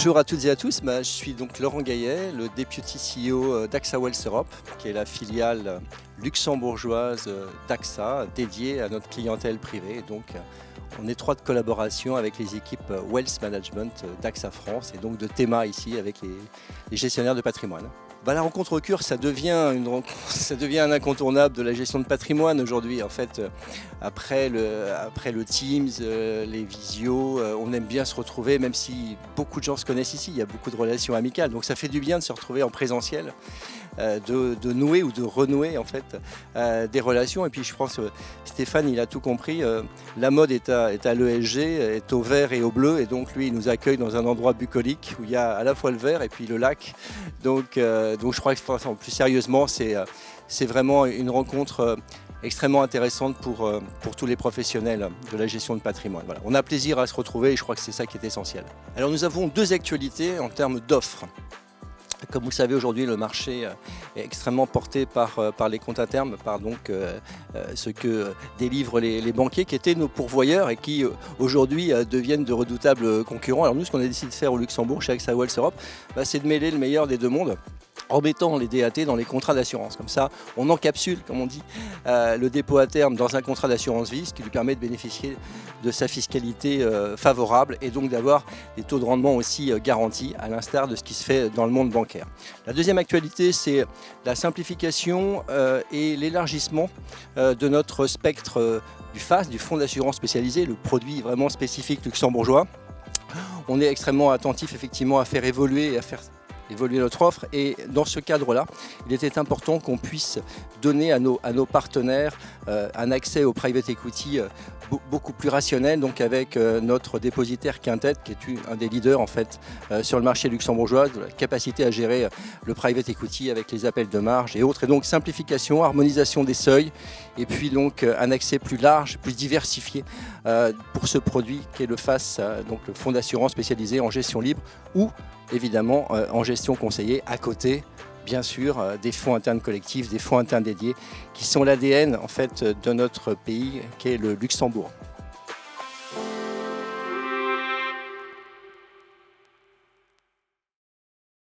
Bonjour à toutes et à tous, je suis donc Laurent Gaillet, le Deputy CEO d'AXA Wealth Europe, qui est la filiale luxembourgeoise d'AXA, dédiée à notre clientèle privée, donc en étroite collaboration avec les équipes Wealth Management d'AXA France et donc de Thema ici avec les gestionnaires de patrimoine. La rencontre au CUR, ça devient un incontournable de la gestion de patrimoine aujourd'hui. En fait, après le Teams, les visios, on aime bien se retrouver, même si beaucoup de gens se connaissent ici, il y a beaucoup de relations amicales. Donc ça fait du bien de se retrouver en présentiel, de nouer ou de renouer en fait des relations. Et puis je pense que Stéphane, il a tout compris. La mode est à l'ESG, est au vert et au bleu. Et donc lui, il nous accueille dans un endroit bucolique où il y a à la fois le vert et puis le lac. Donc je crois que plus sérieusement, c'est vraiment une rencontre extrêmement intéressante pour tous les professionnels de la gestion de patrimoine. Voilà. On a plaisir à se retrouver et je crois que c'est ça qui est essentiel. Alors nous avons deux actualités en termes d'offres. Comme vous le savez, aujourd'hui, le marché est extrêmement porté par les comptes à terme, par donc ce que délivrent les banquiers qui étaient nos pourvoyeurs et qui aujourd'hui deviennent de redoutables concurrents. Alors nous, ce qu'on a décidé de faire au Luxembourg, chez AXA Wealth Europe, c'est de mêler le meilleur des deux mondes, en mettant les DAT dans les contrats d'assurance. Comme ça, on encapsule, comme on dit, le dépôt à terme dans un contrat d'assurance vie, ce qui lui permet de bénéficier de sa fiscalité favorable et donc d'avoir des taux de rendement aussi garantis, à l'instar de ce qui se fait dans le monde bancaire. La deuxième actualité, c'est la simplification et l'élargissement de notre spectre du FAS, du fonds d'assurance spécialisé, le produit vraiment spécifique luxembourgeois. On est extrêmement attentif effectivement à faire évoluer et à faire évoluer notre offre et dans ce cadre-là, il était important qu'on puisse donner à nos partenaires un accès au private equity beaucoup plus rationnel, donc avec notre dépositaire Quintet qui est un des leaders en fait sur le marché luxembourgeois, de la capacité à gérer le private equity avec les appels de marge et autres, et donc simplification, harmonisation des seuils et puis donc un accès plus large, plus diversifié pour ce produit qui est le FAS, donc le fonds d'assurance spécialisé en gestion libre ou évidemment en gestion conseillée à côté, bien sûr, des fonds internes collectifs, des fonds internes dédiés qui sont l'ADN en fait de notre pays qui est le Luxembourg.